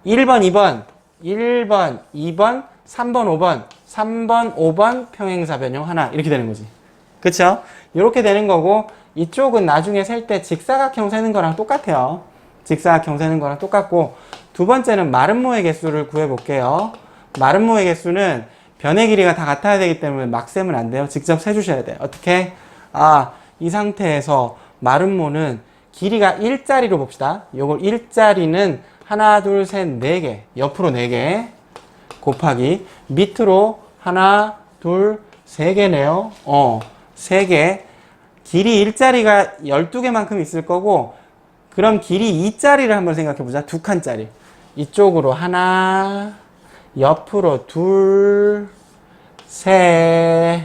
Speaker 1: 1번, 2번, 1번, 2번, 3번, 5번, 3번, 5번 평행사 변형 하나. 이렇게 되는 거지. 그쵸? 이렇게 되는 거고, 이쪽은 나중에 셀 때 직사각형 세는 거랑 똑같아요. 직사각형 세는 거랑 똑같고, 두 번째는 마름모의 개수를 구해볼게요. 마름모의 개수는 변의 길이가 다 같아야 되기 때문에 막 세면 안 돼요. 직접 세주셔야 돼요. 어떻게? 아, 이 상태에서 마름모는 길이가 1짜리로 봅시다. 요걸 1짜리는 하나, 둘, 셋, 4개. 옆으로 4개. 곱하기 밑으로 하나, 둘, 3개네요. 3개. 길이 1짜리가 12개만큼 있을 거고, 그럼 길이 2짜리를 한번 생각해 보자. 2칸짜리. 이쪽으로 하나, 옆으로 둘, 셋,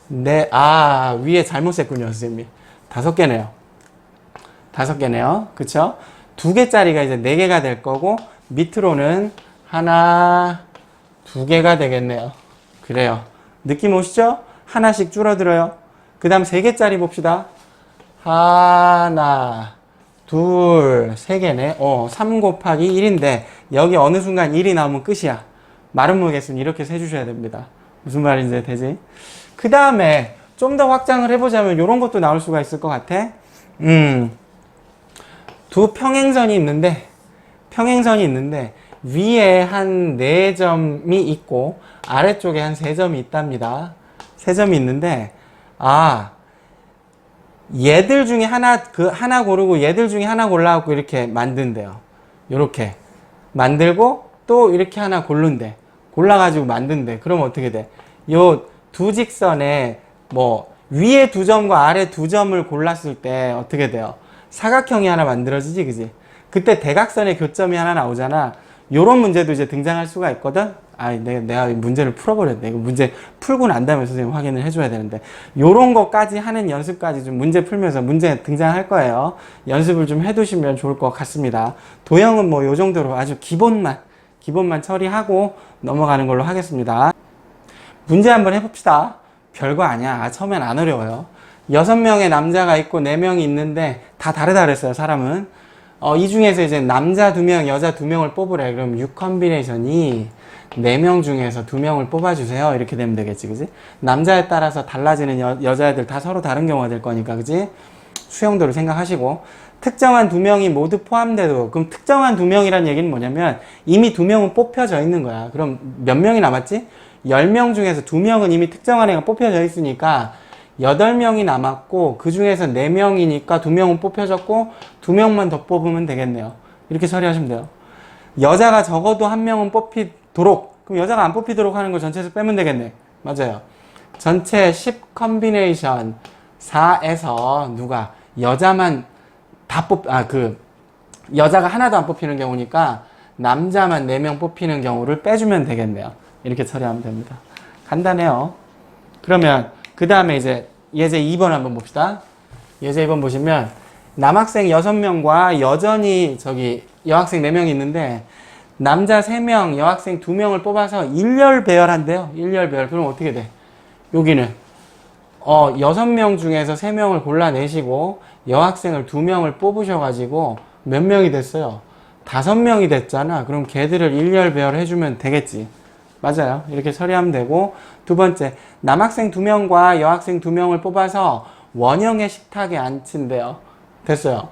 Speaker 1: 넷. 아, 위에 잘못 셌군요, 선생님이. 5개네요. 5개네요. 그쵸? 2개짜리가 이제 4개가 될 거고, 밑으로는 하나, 2개가 되겠네요. 그래요. 느낌 오시죠? 하나씩 줄어들어요. 그 다음 3개짜리 봅시다. 하나, 둘, 세 개네. 3 곱하기 1인데 여기 어느 순간 1이 나오면 끝이야. 마름모 개수는 이렇게 세주셔야 됩니다. 무슨 말인지 되지? 그 다음에 좀 더 확장을 해보자면 이런 것도 나올 수가 있을 것 같아. 두 평행선이 있는데 위에 한 4점이 있고 아래쪽에 한 3점이 있답니다. 3점이 있는데 얘들 중에 하나 고르고 얘들 중에 하나 골라갖고 이렇게 만든대요. 요렇게 만들고 또 이렇게 하나 고른대. 골라가지고 만든대. 그럼 어떻게 돼? 요 두 직선에 뭐 위에 2점과 아래 2점을 골랐을 때 어떻게 돼요? 사각형이 하나 만들어지지, 그지? 그때 대각선의 교점이 하나 나오잖아. 요런 문제도 이제 등장할 수가 있거든? 내가 문제를 풀어버렸네. 이거 문제 풀고 난 다음에 선생님 확인을 해줘야 되는데. 요런 것까지 하는 연습까지 좀 문제 풀면서 문제 등장할 거예요. 연습을 좀 해두시면 좋을 것 같습니다. 도형은 뭐 요 정도로 아주 기본만 처리하고 넘어가는 걸로 하겠습니다. 문제 한번 해봅시다. 별거 아니야. 처음엔 안 어려워요. 6명의 남자가 있고 4명이 있는데 다 다르다 그랬어요, 사람은. 이 중에서 이제 남자 2명, 여자 2명을 뽑으래. 그럼 6컨비네이션이 4명 중에서 2명을 뽑아주세요. 이렇게 되면 되겠지, 그지? 남자에 따라서 달라지는 여자애들 다 서로 다른 경우가 될 거니까, 그지? 수용도를 생각하시고. 특정한 2명이 모두 포함돼도, 그럼 특정한 2명이란 얘기는 뭐냐면 이미 2명은 뽑혀져 있는 거야. 그럼 몇 명이 남았지? 10명 중에서 2명은 이미 특정한 애가 뽑혀져 있으니까 8명이 남았고 그 중에서 4명이니까 2명은 뽑혀졌고 2명만 더 뽑으면 되겠네요. 이렇게 처리하시면 돼요. 여자가 적어도 1명은 뽑히도록, 그럼 여자가 안 뽑히도록 하는 걸 전체에서 빼면 되겠네. 맞아요. 전체 10 컨비네이션 4에서 누가 여자만 다 여자가 하나도 안 뽑히는 경우니까 남자만 4명 뽑히는 경우를 빼주면 되겠네요. 이렇게 처리하면 됩니다. 간단해요. 그러면 그 다음에 이제 예제 2번 한번 봅시다. 예제 2번 보시면 남학생 6명과 여전히 여학생 4명이 있는데 남자 3명, 여학생 2명을 뽑아서 일렬 배열한대요. 일렬 배열. 그럼 어떻게 돼? 여기는 6명 중에서 3명을 골라내시고 여학생을 2명을 뽑으셔가지고 몇 명이 됐어요? 5명이 됐잖아. 그럼 걔들을 일렬 배열 해주면 되겠지. 맞아요. 이렇게 처리하면 되고. 두 번째, 남학생 2명과 여학생 2명을 뽑아서 원형의 식탁에 앉힌대요. 됐어요.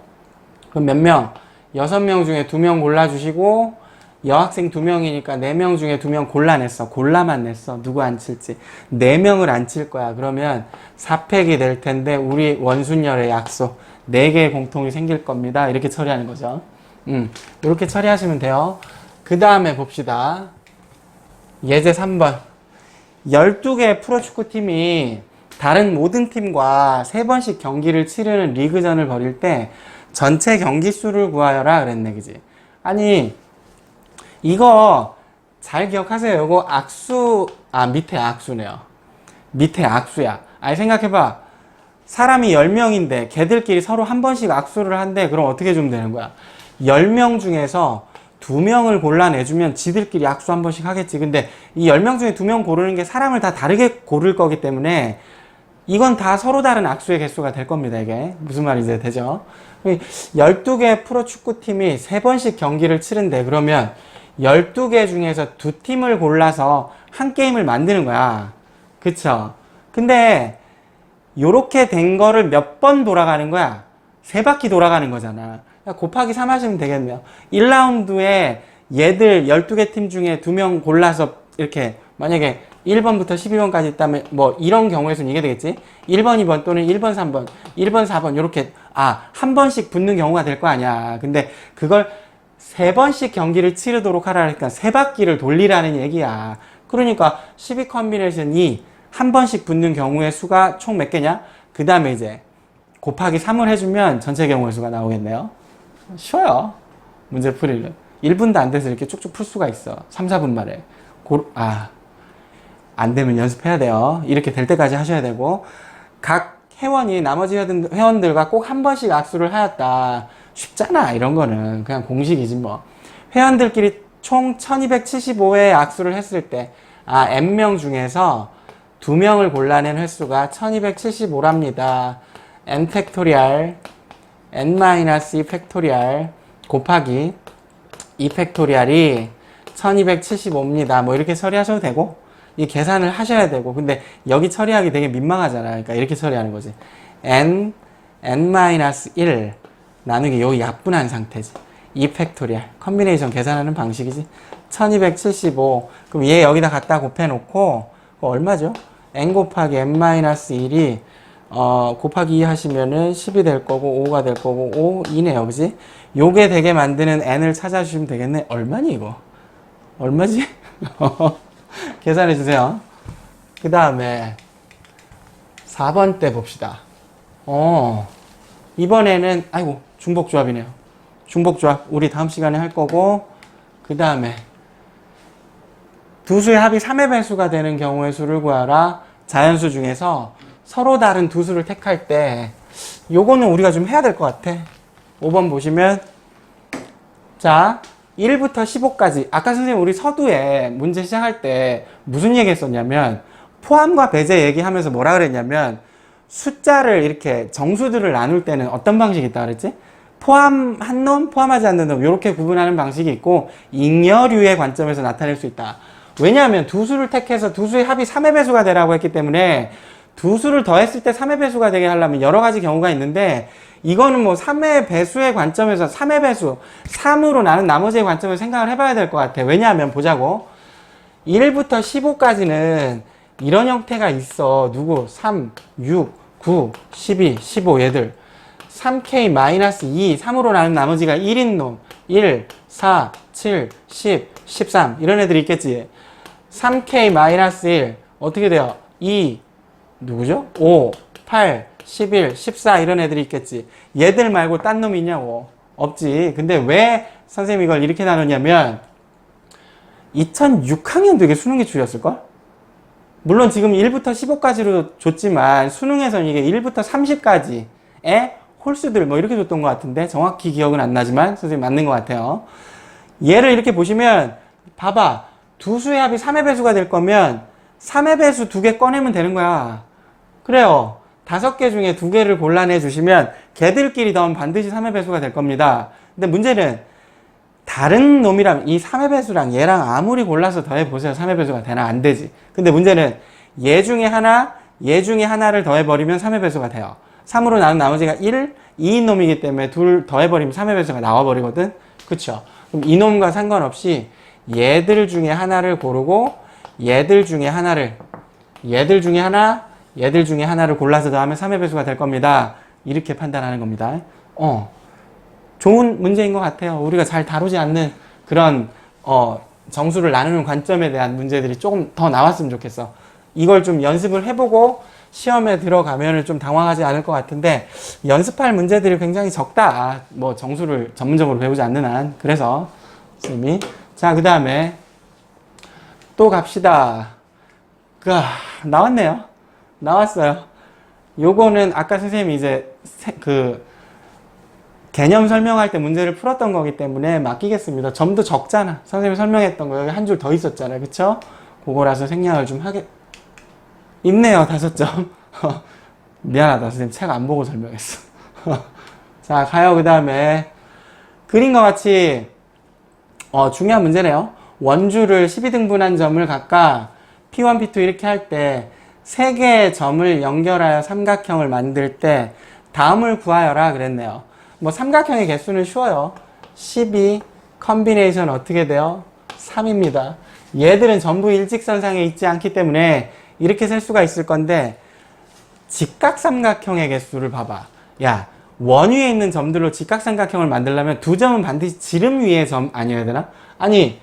Speaker 1: 그럼 몇 명? 6명 중에 2명 골라주시고 여학생 2명이니까 4명 중에 2명 골라냈어. 골라만 냈어. 누구 앉힐지. 4명을 앉힐 거야. 그러면 4팩이 될 텐데 우리 원순열의 약속 4개의 공통이 생길 겁니다. 이렇게 처리하는 거죠. 이렇게 처리하시면 돼요. 그 다음에 봅시다. 예제 3번. 12개의 프로축구팀이 다른 모든 팀과 3번씩 경기를 치르는 리그전을 벌일 때 전체 경기 수를 구하여라 그랬네, 그지? 아니, 이거 잘 기억하세요. 이거 밑에 악수네요. 밑에 악수야. 아니, 생각해봐. 사람이 10명인데 걔들끼리 서로 한 번씩 악수를 한대. 그럼 어떻게 좀 되는 거야? 10명 중에서 2명을 골라내주면 지들끼리 악수 한 번씩 하겠지. 근데 이 10명 중에 2명 고르는 게 사람을 다 다르게 고를 거기 때문에 이건 다 서로 다른 악수의 개수가 될 겁니다. 이게 무슨 말인지 되죠? 12개 프로축구팀이 3번씩 경기를 치른대. 그러면 12개 중에서 2팀을 골라서 한 게임을 만드는 거야. 그쵸? 근데 요렇게 된 거를 몇 번 돌아가는 거야? 3바퀴 돌아가는 거잖아. 곱하기 3 하시면 되겠네요. 1라운드에 얘들 12개 팀 중에 2명 골라서 이렇게 만약에 1번부터 12번까지 있다면 뭐 이런 경우에서는 이게 되겠지. 1번, 2번 또는 1번, 3번, 1번, 4번 이렇게 한 번씩 붙는 경우가 될 거 아니야. 근데 그걸 3번씩 경기를 치르도록 하라니까 3바퀴를 돌리라는 얘기야. 그러니까 12 컨비네이션이 한 번씩 붙는 경우의 수가 총 몇 개냐? 그 다음에 이제 곱하기 3을 해주면 전체 경우의 수가 나오겠네요. 쉬워요. 문제 풀이를. 1분도 안 돼서 이렇게 쭉쭉 풀 수가 있어. 3, 4분 만에. 안 되면 연습해야 돼요. 이렇게 될 때까지 하셔야 되고. 각 회원이 나머지 회원들과 꼭 한 번씩 악수를 하였다. 쉽잖아. 이런 거는. 그냥 공식이지 뭐. 회원들끼리 총 1275회의 악수를 했을 때, N명 중에서 2명을 골라낸 횟수가 1275랍니다. N 팩토리알 n-2 팩토리알 곱하기 2 팩토리알이 1275입니다. 뭐 이렇게 처리하셔도 되고, 이 계산을 하셔야 되고, 근데 여기 처리하기 되게 민망하잖아. 그러니까 이렇게 처리하는 거지. n-1 나누기 요 약분한 상태지. 2 팩토리알. 컨비네이션 계산하는 방식이지. 1275. 그럼 얘 여기다 갖다 곱해놓고, 얼마죠? n 곱하기 n-1이, 곱하기 2 하시면은 10이 될 거고, 5가 될 거고, 5, 2네요. 그지? 요게 되게 만드는 n을 찾아주시면 되겠네. 얼마니, 이거? 얼마지? 계산해 주세요. 그 다음에 4번 때 봅시다. 이번에는 아이고 중복조합이네요. 중복조합 우리 다음 시간에 할 거고, 그 다음에 두 수의 합이 3의 배수가 되는 경우의 수를 구하라. 자연수 중에서 서로 다른 두 수를 택할 때 요거는 우리가 좀 해야 될 것 같아. 5번 보시면 자 1부터 15까지 아까 선생님 우리 서두에 문제 시작할 때 무슨 얘기 했었냐면 포함과 배제 얘기하면서 뭐라 그랬냐면 숫자를 이렇게 정수들을 나눌 때는 어떤 방식이 있다 그랬지? 포함한 놈, 포함하지 않는 놈 이렇게 구분하는 방식이 있고 잉여류의 관점에서 나타낼 수 있다. 왜냐하면 두 수를 택해서 두 수의 합이 3의 배수가 되라고 했기 때문에 두 수를 더했을 때 3의 배수가 되게 하려면 여러 가지 경우가 있는데 이거는 뭐 3의 배수의 관점에서 3의 배수, 3으로 나눈 나머지의 관점에서 생각을 해봐야 될 것 같아. 왜냐하면 보자고. 1부터 15까지는 이런 형태가 있어. 누구? 3, 6, 9, 12, 15 얘들. 3K-2, 3으로 나눈 나머지가 1인 놈. 1, 4, 7, 10, 13 이런 애들이 있겠지. 3K-1 어떻게 돼요? 2, 누구죠? 5, 8, 11, 14 이런 애들이 있겠지. 얘들 말고 딴 놈이 있냐고. 없지. 근데 왜 선생님이 이걸 이렇게 나눴냐면 2006학년도 이게 수능이 줄였을걸? 물론 지금 1부터 15까지로 줬지만 수능에서는 이게 1부터 30까지의 홀수들 뭐 이렇게 줬던 것 같은데 정확히 기억은 안 나지만 선생님 맞는 것 같아요. 얘를 이렇게 보시면 봐봐. 두 수의 합이 3의 배수가 될 거면 3의 배수 2개 꺼내면 되는 거야. 그래요. 5개 중에 2개를 골라내 주시면 걔들끼리 더하면 반드시 3의 배수가 될 겁니다. 근데 문제는 다른 놈이랑 이 3의 배수랑 얘랑 아무리 골라서 더해보세요. 3의 배수가 되나? 안 되지. 근데 문제는 얘 중에 하나를 더해버리면 3의 배수가 돼요. 3으로 나눈 나머지가 1, 2인 놈이기 때문에 둘 더해버리면 3의 배수가 나와버리거든. 그쵸? 그럼 이 놈과 상관없이 얘들 중에 하나를 고르고 얘들 중에 하나를 골라서 더하면 3의 배수가 될 겁니다. 이렇게 판단하는 겁니다. 좋은 문제인 것 같아요. 우리가 잘 다루지 않는 그런 정수를 나누는 관점에 대한 문제들이 조금 더 나왔으면 좋겠어. 이걸 좀 연습을 해보고 시험에 들어가면 좀 당황하지 않을 것 같은데 연습할 문제들이 굉장히 적다. 뭐 정수를 전문적으로 배우지 않는 한. 그래서 선생님이 자, 그 다음에 또 갑시다. 나왔네요. 나왔어요. 요거는 아까 선생님이 이제 개념 설명할 때 문제를 풀었던 거기 때문에 맡기겠습니다. 점도 적잖아. 선생님이 설명했던 거 여기 한 줄 더 있었잖아요. 그쵸? 그거라서 생략을 좀 있네요. 5점. 미안하다. 선생님 책 안 보고 설명했어. 자, 가요. 그 다음에 그림과 같이 중요한 문제네요. 원주를 12등분한 점을 각각 P1, P2 이렇게 할 때 3개의 점을 연결하여 삼각형을 만들 때 다음을 구하여라 그랬네요. 뭐 삼각형의 개수는 쉬워요. 12 컨비네이션 어떻게 돼요? 3입니다. 얘들은 전부 일직선상에 있지 않기 때문에 이렇게 셀 수가 있을 건데 직각삼각형의 개수를 봐봐. 야, 원 위에 있는 점들로 직각삼각형을 만들려면 두 점은 반드시 지름 위의 점 아니어야 되나? 아니,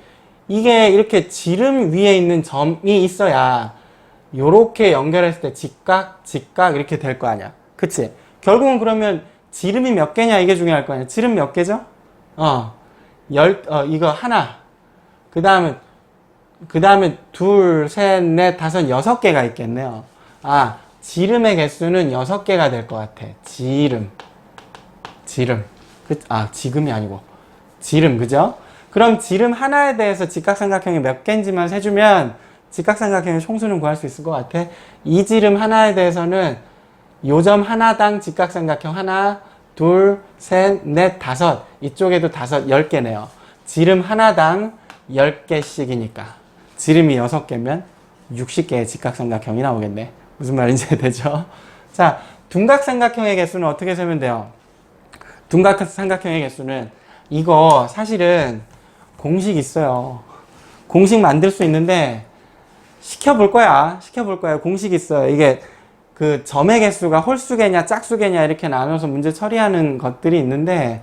Speaker 1: 이게 이렇게 지름 위에 있는 점이 있어야 요렇게 연결했을 때 직각 이렇게 될 거 아니야. 그치? 결국은 그러면 지름이 몇 개냐 이게 중요할 거 아니야. 지름 몇 개죠? 이거 하나. 그 다음에 둘, 셋, 넷, 다섯, 6개가 있겠네요. 지름의 개수는 6개가 될 것 같아. 지름. 지금이 아니고. 지름, 그죠? 그럼 지름 하나에 대해서 직각삼각형이 몇 개인지만 세주면 직각삼각형의 총수는 구할 수 있을 것 같아. 이 지름 하나에 대해서는 요 점 하나당 직각삼각형 하나, 둘, 셋, 넷, 다섯. 이쪽에도 다섯, 10개네요. 지름 하나당 10개씩이니까. 지름이 6개면 60개의 직각삼각형이 나오겠네. 무슨 말인지 되죠? 자, 둔각삼각형의 개수는 어떻게 세면 돼요? 둔각삼각형의 개수는 이거 사실은 공식 있어요. 공식 만들 수 있는데 시켜볼 거야. 공식 있어요. 이게 그 점의 개수가 홀수개냐 짝수개냐 이렇게 나눠서 문제 처리하는 것들이 있는데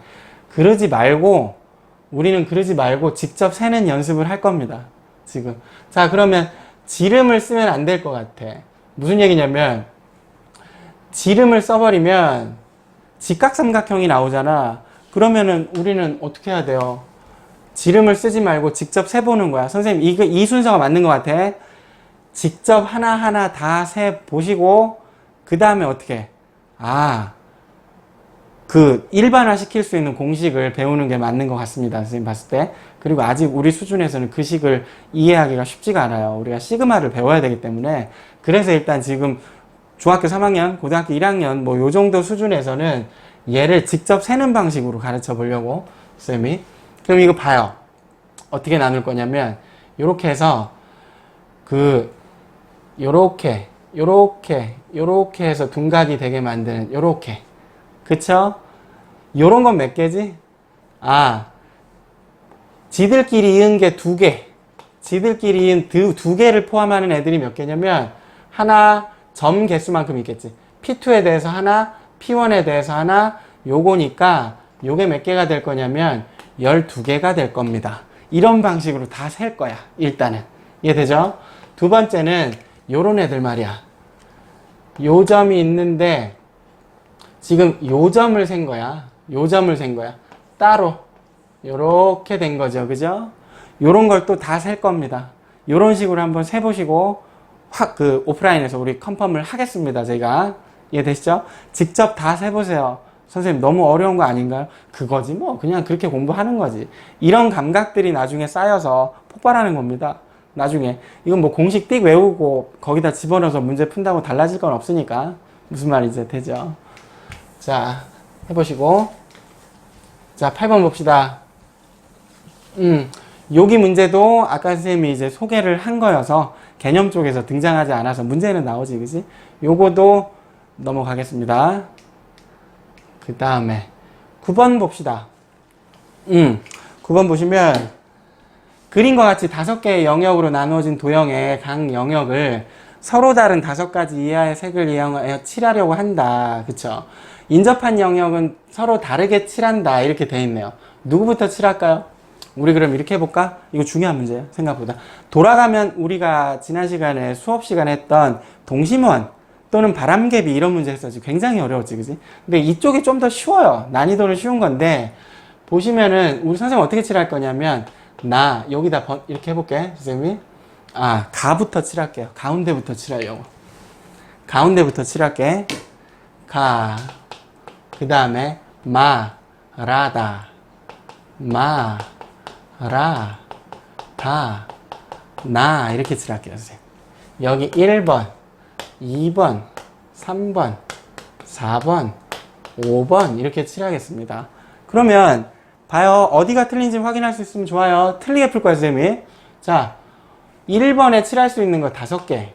Speaker 1: 우리는 그러지 말고 직접 세는 연습을 할 겁니다. 지금. 자, 그러면 지름을 쓰면 안 될 것 같아. 무슨 얘기냐면 지름을 써버리면 직각삼각형이 나오잖아. 그러면은 우리는 어떻게 해야 돼요? 지름을 쓰지 말고 직접 세보는 거야. 선생님, 이 순서가 맞는 것 같아. 직접 하나하나 다 세보시고, 그 다음에 어떻게? 일반화 시킬 수 있는 공식을 배우는 게 맞는 것 같습니다. 선생님 봤을 때. 그리고 아직 우리 수준에서는 그 식을 이해하기가 쉽지가 않아요. 우리가 시그마를 배워야 되기 때문에. 그래서 일단 지금 중학교 3학년, 고등학교 1학년, 뭐 요 정도 수준에서는 얘를 직접 세는 방식으로 가르쳐 보려고, 쌤이. 그럼 이거 봐요. 어떻게 나눌 거냐면, 요렇게 해서, 요렇게 해서 둔각이 되게 만드는, 요렇게. 그쵸? 요런 건 몇 개지? 지들끼리 이은 게 2개. 지들끼리 이은 두 개를 포함하는 애들이 몇 개냐면, 하나, 점 개수만큼 있겠지. P2에 대해서 하나, P1에 대해서 하나, 요거니까 요게 몇 개가 될 거냐면 12개가 될 겁니다. 이런 방식으로 다 셀 거야. 일단은. 이해되죠? 두 번째는 요런 애들 말이야. 요 점이 있는데 지금 요 점을 센 거야. 따로. 요렇게 된 거죠. 그죠? 요런 걸 또 다 셀 겁니다. 요런 식으로 한번 세보시고 오프라인에서 우리 컨펌을 하겠습니다. 제가. 이해되시죠? 직접 다 세보세요. 선생님 너무 어려운 거 아닌가요? 그거지 뭐. 그냥 그렇게 공부하는 거지. 이런 감각들이 나중에 쌓여서 폭발하는 겁니다. 나중에. 이건 뭐 공식 띡 외우고 거기다 집어넣어서 문제 푼다고 달라질 건 없으니까. 무슨 말인지 되죠? 자, 해보시고. 자, 8번 봅시다. 여기 문제도 아까 선생님이 이제 소개를 한 거여서 개념 쪽에서 등장하지 않아서 문제는 나오지, 그지? 요거도 넘어가겠습니다. 그 다음에 9번 봅시다. 9번 보시면 그림과 같이 5개의 영역으로 나누어진 도형의 각 영역을 서로 다른 5가지 이하의 색을 이용하여 칠하려고 한다. 그쵸? 인접한 영역은 서로 다르게 칠한다. 이렇게 돼 있네요. 누구부터 칠할까요? 우리 그럼 이렇게 해볼까? 이거 중요한 문제예요. 생각보다. 돌아가면 우리가 지난 시간에 수업 시간에 했던 동심원 또는 바람개비 이런 문제 했었지. 굉장히 어려웠지. 그지? 근데 이쪽이 좀 더 쉬워요. 난이도는 쉬운 건데 보시면은 우리 선생님 어떻게 칠할 거냐면 여기다 이렇게 해볼게. 선생님이. 가부터 칠할게요. 가운데부터 칠하려고. 가운데부터 칠할게. 그 다음에 라다. 이렇게 칠할게요. 선생님. 여기 1번, 2번, 3번, 4번, 5번 이렇게 칠하겠습니다. 그러면 봐요. 어디가 틀린지 확인할 수 있으면 좋아요. 틀리게 풀 거예요, 선생님이. 자, 1번에 칠할 수 있는 거 5개.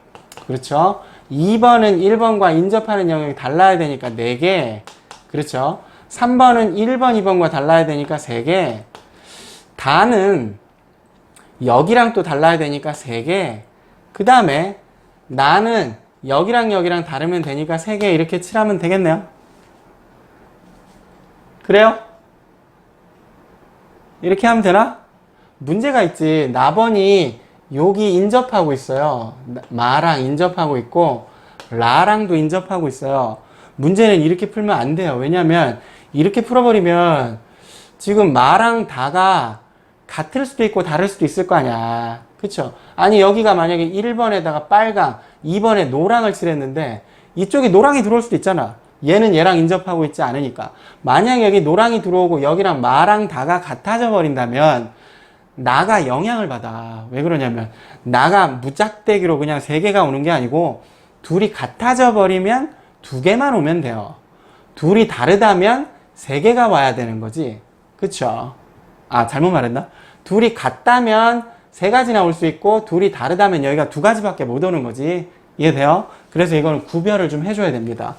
Speaker 1: 그렇죠? 2번은 1번과 인접하는 영역이 달라야 되니까 4개. 그렇죠? 3번은 1번, 2번과 달라야 되니까 3개. 다는 여기랑 또 달라야 되니까 3개. 그 다음에 나는 여기랑 다르면 되니까 3개 이렇게 칠하면 되겠네요. 그래요? 이렇게 하면 되나? 문제가 있지. 나번이 여기 인접하고 있어요. 마랑 인접하고 있고 라랑도 인접하고 있어요. 문제는 이렇게 풀면 안 돼요. 왜냐면 이렇게 풀어버리면 지금 마랑 다가 같을 수도 있고 다를 수도 있을 거 아니야. 그쵸? 아니 여기가 만약에 1번에다가 빨강, 2번에 노랑을 칠했는데 이쪽에 노랑이 들어올 수도 있잖아. 얘는 얘랑 인접하고 있지 않으니까. 만약에 여기 노랑이 들어오고 여기랑 마랑 다가 같아져 버린다면 나가 영향을 받아. 왜 그러냐면 나가 무작대기로 그냥 3개가 오는 게 아니고 둘이 같아져 버리면 2개만 오면 돼요. 둘이 다르다면 3개가 와야 되는 거지. 그쵸? 아, 잘못 말했나? 둘이 같다면 3가지 나올 수 있고, 둘이 다르다면 여기가 2가지밖에 못 오는 거지. 이해돼요? 그래서 이거는 구별을 좀 해줘야 됩니다.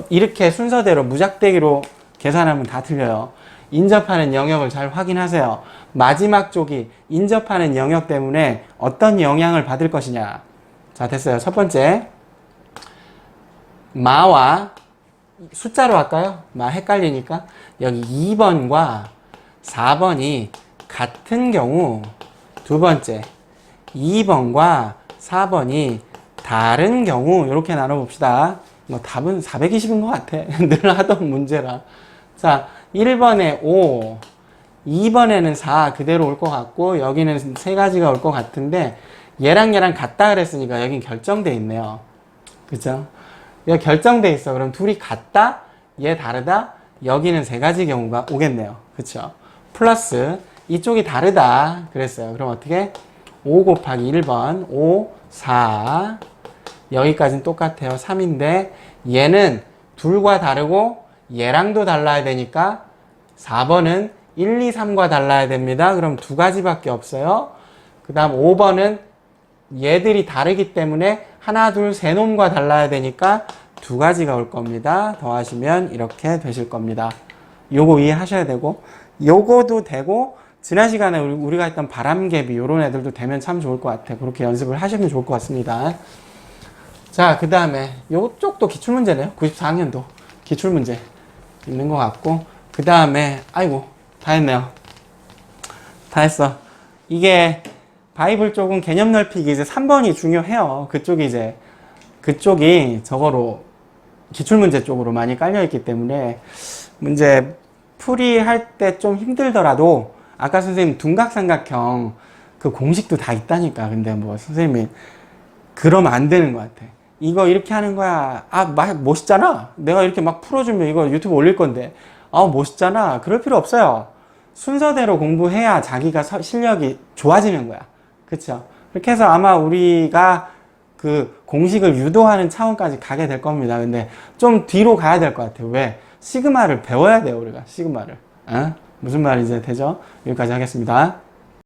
Speaker 1: 이렇게 순서대로 무작대기로 계산하면 다 틀려요. 인접하는 영역을 잘 확인하세요. 마지막 쪽이 인접하는 영역 때문에 어떤 영향을 받을 것이냐. 자, 됐어요. 첫 번째. 마와 숫자로 할까요? 마 헷갈리니까. 여기 2번과 4번이 같은 경우, 두 번째. 2번과 4번이 다른 경우, 이렇게 나눠봅시다. 뭐 답은 420인 것 같아. 늘 하던 문제라. 자, 1번에 5, 2번에는 4 그대로 올 것 같고, 여기는 3가지가 올 것 같은데, 얘랑 얘랑 같다 그랬으니까 여긴 결정돼 있네요. 그죠? 여기 결정돼 있어. 그럼 둘이 같다? 얘 다르다? 여기는 3가지 경우가 오겠네요. 그쵸? 플러스, 이쪽이 다르다. 그랬어요. 그럼 어떻게? 5 곱하기 1번, 5, 4. 여기까지는 똑같아요. 3인데, 얘는 둘과 다르고, 얘랑도 달라야 되니까, 4번은 1, 2, 3과 달라야 됩니다. 그럼 2가지밖에 없어요. 그 다음 5번은 얘들이 다르기 때문에 하나, 둘, 세 놈과 달라야 되니까 2가지가 올 겁니다. 더하시면 이렇게 되실 겁니다. 요거 이해하셔야 되고, 요거도 되고, 지난 시간에 우리가 했던 바람개비 요런 애들도 되면 참 좋을 것 같아요. 그렇게 연습을 하시면 좋을 것 같습니다. 자, 그 다음에 요쪽도 기출문제네요. 94학년도 기출문제 있는 것 같고, 그 다음에 아이고 다 했네요. 다 했어. 이게 바이블 쪽은 개념 넓히기 이제 3번이 중요해요. 그쪽이 저거로 기출문제 쪽으로 많이 깔려있기 때문에 문제 풀이할 때 좀 힘들더라도 아까 선생님 둔각삼각형 그 공식도 다 있다니까. 근데 뭐 선생님이 그러면 안 되는 것 같아. 이거 이렇게 하는 거야. 아, 멋있잖아. 내가 이렇게 막 풀어주면 이거 유튜브 올릴 건데. 아, 멋있잖아. 그럴 필요 없어요. 순서대로 공부해야 자기가 실력이 좋아지는 거야. 그쵸? 그렇게 해서 아마 우리가 그 공식을 유도하는 차원까지 가게 될 겁니다. 근데 좀 뒤로 가야 될 것 같아요. 왜? 시그마를 배워야 돼요, 우리가. 시그마를. 어? 무슨 말인지 되죠? 여기까지 하겠습니다.